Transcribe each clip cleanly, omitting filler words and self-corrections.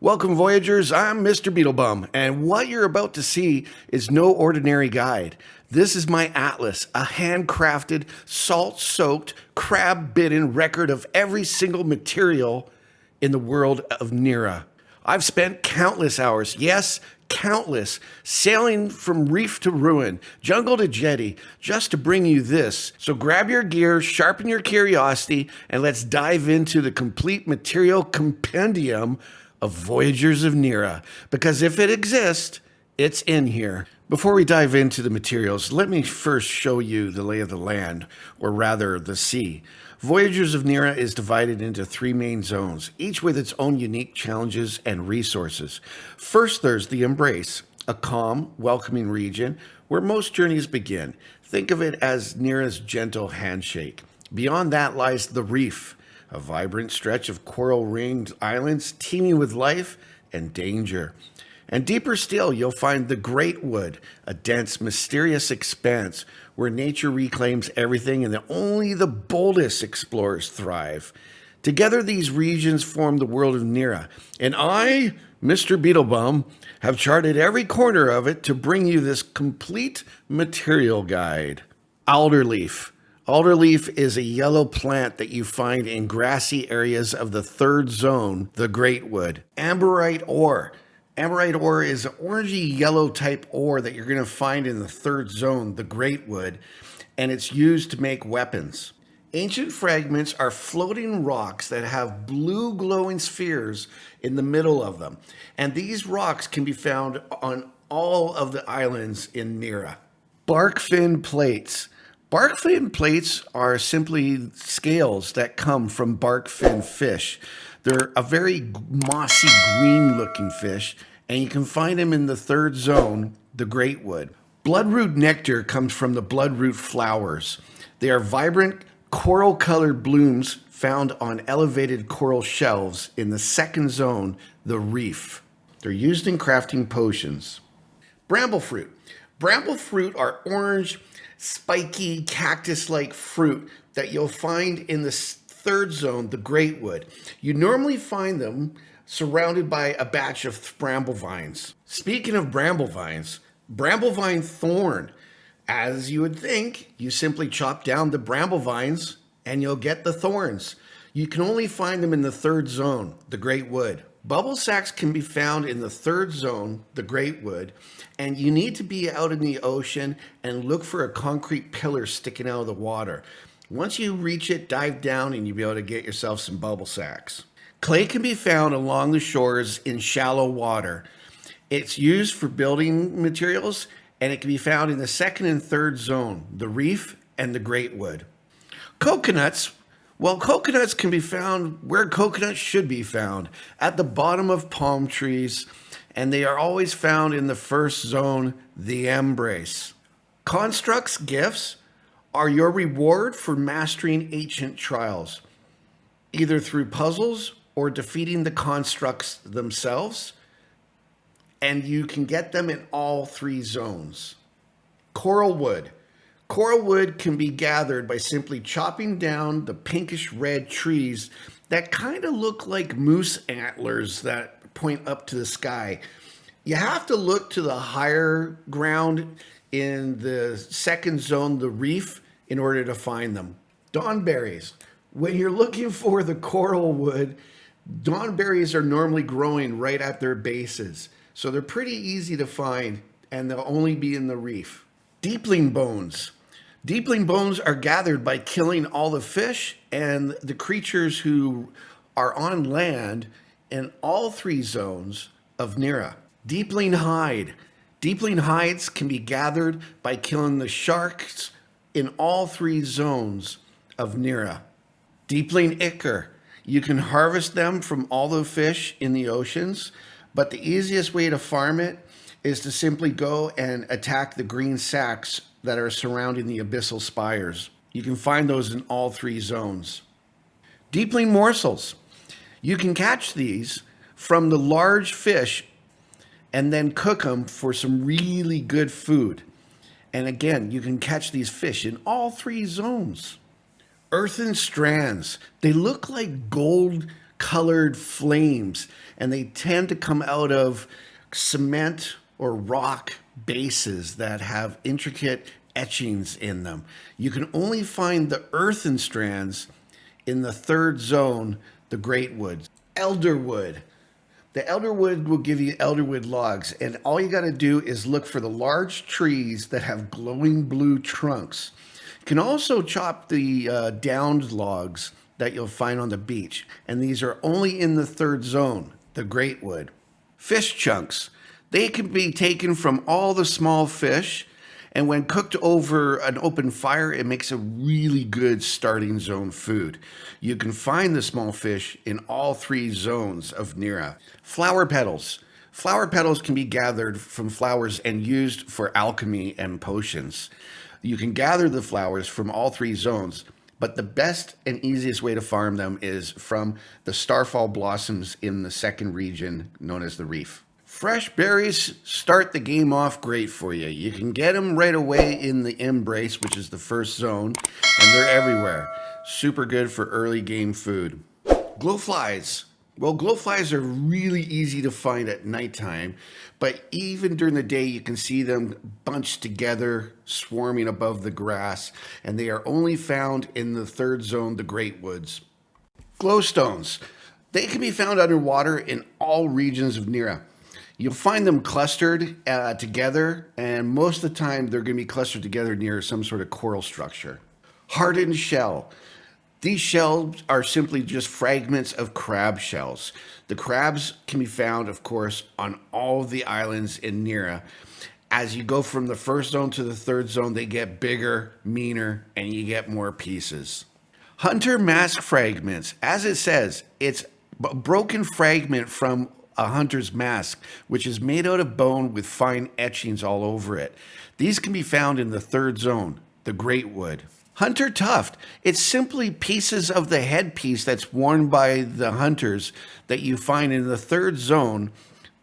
Welcome, Voyagers. I'm Mr. Beetlebum, and what you're about to see is no ordinary guide. This is my atlas, a handcrafted, salt-soaked, crab-bitten record of every single material in the world of Nera. I've spent countless hours, yes, countless, sailing from reef to ruin, jungle to jetty, just to bring you this. So grab your gear, sharpen your curiosity, and let's dive into the complete material compendium of Voyagers of Nera, because if it exists, it's in here. Before we dive into the materials, let me first show you the lay of the land, or rather the sea. Voyagers of Nera is divided into three main zones, each with its own unique challenges and resources. First, there's the Embrace, a calm, welcoming region where most journeys begin. Think of it as Nera's gentle handshake. Beyond that lies the Reef, a vibrant stretch of coral-ringed islands teeming with life and danger. And deeper still, you'll find the Great Wood, a dense, mysterious expanse where nature reclaims everything and only the boldest explorers thrive. Together, these regions form the world of Nera, and I, Mr. Beetlebum, have charted every corner of it to bring you this complete material guide. Alderleaf. Alderleaf is a yellow plant that you find in grassy areas of the third zone, the Great Wood. Amberite Ore. Amberite Ore is an orangey yellow type ore that you're going to find in the third zone, the Great Wood, and it's used to make weapons. Ancient Fragments are floating rocks that have blue glowing spheres in the middle of them, and these rocks can be found on all of the islands in Nera. Barkfin Plates. Barkfin plates are simply scales that come from barkfin fish. They're a very mossy green looking fish, and you can find them in the third zone, the Great Wood. Boodroot Nectar comes from the bloodroot flowers. They are vibrant coral colored blooms found on elevated coral shelves in the second zone, the Reef. They're used in crafting potions. Bramble Fruit. Bramble Fruit are orange, spiky, cactus-like fruit that you'll find in the third zone, the Great Wood. You normally find them surrounded by a batch of bramble vines. Speaking of bramble vines, Bramblevine Thorn. As you would think, you simply chop down the bramble vines and you'll get the thorns. You can only find them in the third zone, the Great Wood. Bubblesacs can be found in the third zone, the Great Wood, and you need to be out in the ocean and look for a concrete pillar sticking out of the water. Once you reach it, dive down and you'll be able to get yourself some bubble sacks. Clay can be found along the shores in shallow water. It's used for building materials, and it can be found in the second and third zone, the Reef and the Great Wood. Coconuts. Well, coconuts can be found where coconuts should be found, at the bottom of palm trees, and they are always found in the first zone, the Embrace. Constructs, gifts, are your reward for mastering ancient trials, either through puzzles or defeating the constructs themselves, and you can get them in all three zones. Coralwood. Coralwood can be gathered by simply chopping down the pinkish red trees that kind of look like moose antlers that point up to the sky. You have to look to the higher ground in the second zone, the Reef, in order to find them. Dawnberries. When you're looking for the Coralwood, Dawnberries are normally growing right at their bases. So they're pretty easy to find, and they'll only be in the Reef. Deepling Bones. Deepling Bones are gathered by killing all the fish and the creatures who are on land in all three zones of Nera. Deepling Hide. Deepling Hides can be gathered by killing the sharks in all three zones of Nera. Deepling Ichor. You can harvest them from all the fish in the oceans, but the easiest way to farm it is to simply go and attack the green sacs that are surrounding the abyssal spires. You can find those in all three zones. Deepling Morsels. You can catch these from the large fish and then cook them for some really good food. And again, you can catch these fish in all three zones. Earthen Strands. They look like gold colored flames, and they tend to come out of cement or rock bases that have intricate etchings in them. You can only find the earthen strands in the third zone, the great woods. Elderwood. The elderwood will give you elderwood logs, and all you got to do is look for the large trees that have glowing blue trunks. You can also chop the downed logs that you'll find on the beach, and these are only in the third zone, the great wood. Fish chunks. They can be taken from all the small fish, and when cooked over an open fire, it makes a really good starting zone food. You can find the small fish in all three zones of Nera. Flower petals. Flower petals can be gathered from flowers and used for alchemy and potions. You can gather the flowers from all three zones, but the best and easiest way to farm them is from the starfall blossoms in the second region known as the reef. Fresh berries start the game off great for you. You can get them right away in the embrace, which is the first zone, and they're everywhere. Super good for early game food. Glowflies. Well, glowflies are really easy to find at nighttime, but even during the day you can see them bunched together, swarming above the grass, and they are only found in the third zone, the Great Woods. Glowstones. They can be found underwater in all regions of Nera. You'll find them clustered together, and most of the time they're going to be clustered together near some sort of coral structure. Hardened Shell. These shells are simply just fragments of crab shells. The crabs can be found, of course, on all of the islands in Nera. As you go from the first zone to the third zone, they get bigger, meaner, and you get more pieces. Hunter mask fragments. As it says, it's a broken fragment from a hunter's mask, which is made out of bone with fine etchings all over it. These can be found in the third zone, the Great Wood. Hunter tuft. It's simply pieces of the headpiece that's worn by the hunters that you find in the third zone,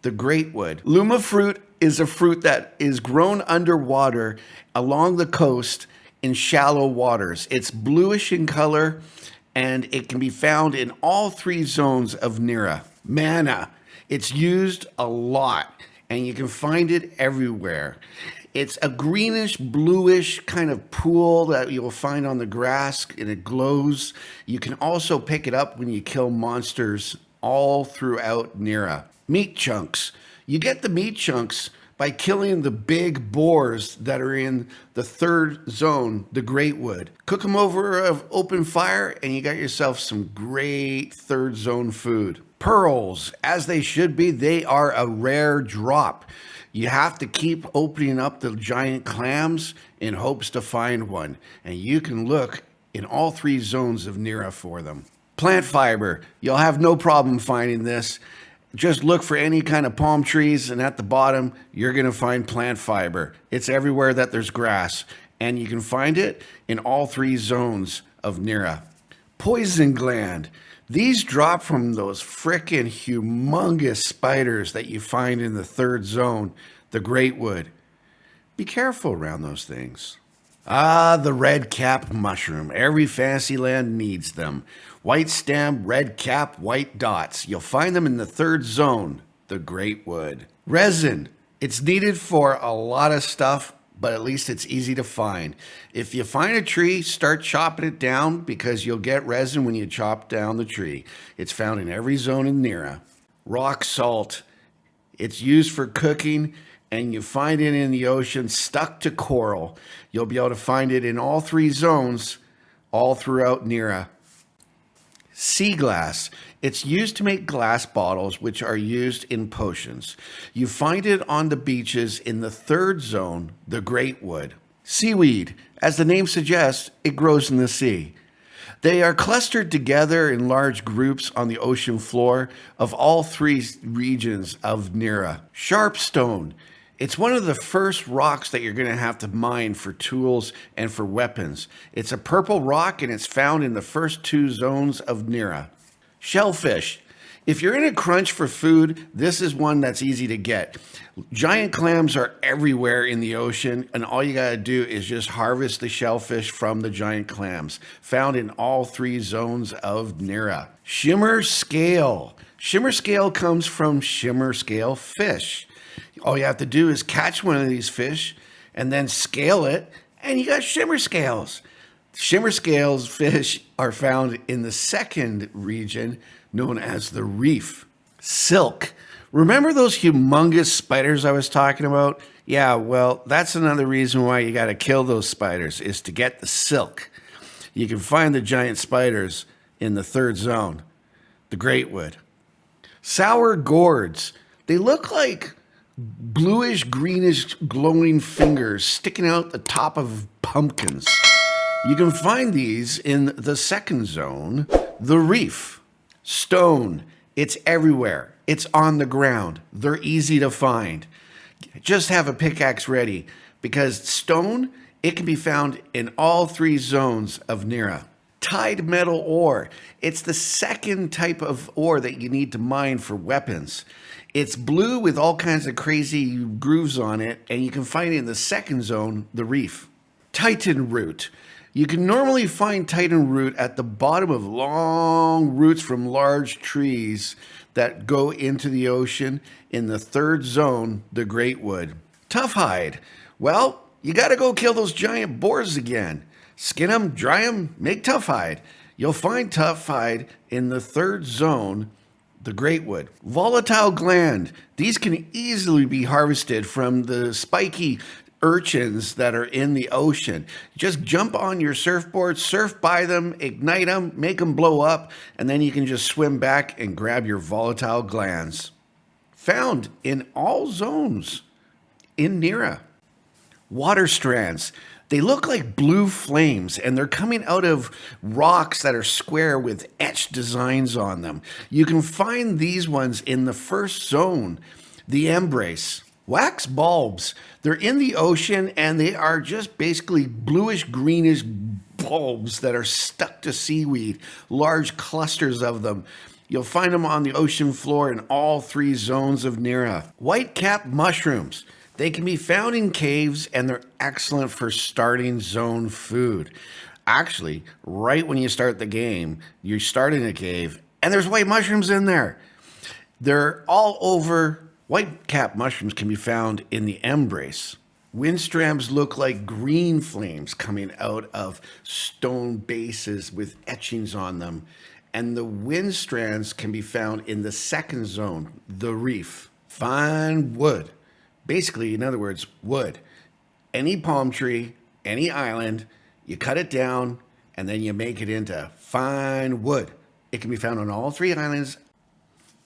the Great Wood. Luma fruit is a fruit that is grown underwater along the coast in shallow waters. It's bluish in color, and it can be found in all three zones of Nera. Mana. It's used a lot, and you can find it everywhere. It's a greenish, bluish kind of pool that you'll find on the grass, and it glows. You can also pick it up when you kill monsters all throughout Nera. Meat chunks. You get the meat chunks by killing the big boars that are in the third zone, the Great Wood. Cook them over an open fire, and you got yourself some great third zone food. Pearls, as they should be, they are a rare drop. You have to keep opening up the giant clams in hopes to find one, and you can look in all three zones of Nera for them. Plant fiber, you'll have no problem finding this. Just look for any kind of palm trees, and at the bottom, you're going to find plant fiber. It's everywhere that there's grass, and you can find it in all three zones of Nera. Poison gland. These drop from those frickin' humongous spiders that you find in the third zone, the Great Wood. Be careful around those things. Ah, the Redcap Mushroom. Every Fantasyland needs them. White stem, red cap, white dots. You'll find them in the third zone, the Great Wood. Resin. It's needed for a lot of stuff, but at least it's easy to find. If you find a tree, start chopping it down because you'll get resin when you chop down the tree. It's found in every zone in Nera. Rock salt. It's used for cooking, and you find it in the ocean stuck to coral. You'll be able to find it in all three zones, all throughout Nera. Sea glass. It's used to make glass bottles, which are used in potions. You find it on the beaches in the third zone, the Great Wood. Seaweed. As the name suggests, it grows in the sea. They are clustered together in large groups on the ocean floor of all three regions of Nera. Sharpstone. It's one of the first rocks that you're going to have to mine for tools and for weapons. It's a purple rock, and it's found in the first two zones of Nera. Shellfish. If you're in a crunch for food, this is one that's easy to get. Giant clams are everywhere in the ocean, and all you gotta do is just harvest the shellfish from the giant clams, found in all 3 zones of Nera. Shimmer scale. Shimmer scale comes from shimmer scale fish. All you have to do is catch one of these fish and then scale it, and you got shimmer scales. Shimmer scales fish are found in the second region, known as the reef. Silk. Remember those humongous spiders I was talking about? Yeah, well, that's another reason why you got to kill those spiders, is to get the silk. You can find the giant spiders in the 3rd zone, the Greatwood. Sour gourds. They look like bluish, greenish, glowing fingers sticking out the top of pumpkins. You can find these in the 2nd zone, the reef. Stone. It's everywhere. It's on the ground. They're easy to find. Just have a pickaxe ready, because stone, it can be found in all 3 zones of Nera. Tidemetal Ore. It's the 2nd type of ore that you need to mine for weapons. It's blue with all kinds of crazy grooves on it, and you can find it in the 2nd zone, the reef. Titan root. You can normally find titan root at the bottom of long roots from large trees that go into the ocean in the 3rd zone, the Greatwood. Tuft hide. Well, you got to go kill those giant boars again. Skin them, dry them, make tuft hide. You'll find tuft hide in the 3rd zone, the Greatwood. Volatile Gland. These can easily be harvested from the spiky urchins that are in the ocean. Just jump on your surfboard, surf by them, ignite them, make them blow up, and then you can just swim back and grab your volatile glands. Found in all zones in Nera. Water strands. They look like blue flames, and they're coming out of rocks that are square with etched designs on them. You can find these ones in the 1st zone, the embrace. Wax bulbs. They're in the ocean, and they are just basically bluish greenish bulbs that are stuck to seaweed, large clusters of them. You'll find them on the ocean floor in all 3 zones of Nera. Whitecap mushrooms. They can be found in caves, and they're excellent for starting zone food. Actually, right when you start the game, you start in a cave, and there's white mushrooms in there. They're all over. Whitecap mushrooms can be found in the embrace. Wind strands look like green flames coming out of stone bases with etchings on them. And the wind strands can be found in the 2nd zone, the reef. Fine wood. Basically, in other words, wood. Any palm tree, any island, you cut it down, and then you make it into fine wood. It can be found on all 3 islands.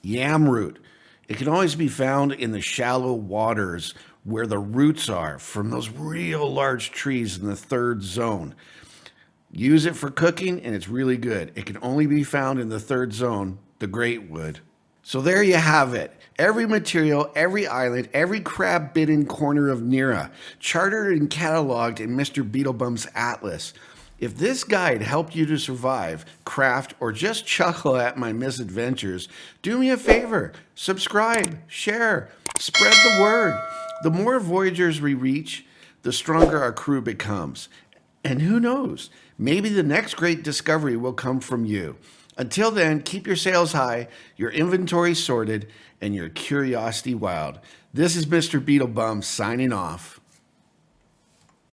Yam root. It can always be found in the shallow waters where the roots are from those real large trees in the 3rd zone. Use it for cooking, and it's really good. It can only be found in the 3rd zone, the Greatwood. So there you have it. Every material, every island, every crab-bitten corner of Nera, charted and cataloged in Mr. Beetlebum's Atlas. If this guide helped you to survive, craft, or just chuckle at my misadventures, do me a favor, subscribe, share, spread the word. The more Voyagers we reach, the stronger our crew becomes. And who knows, maybe the next great discovery will come from you. Until then, keep your sails high, your inventory sorted, and your curiosity wild. This is Mr. Beetlebum signing off.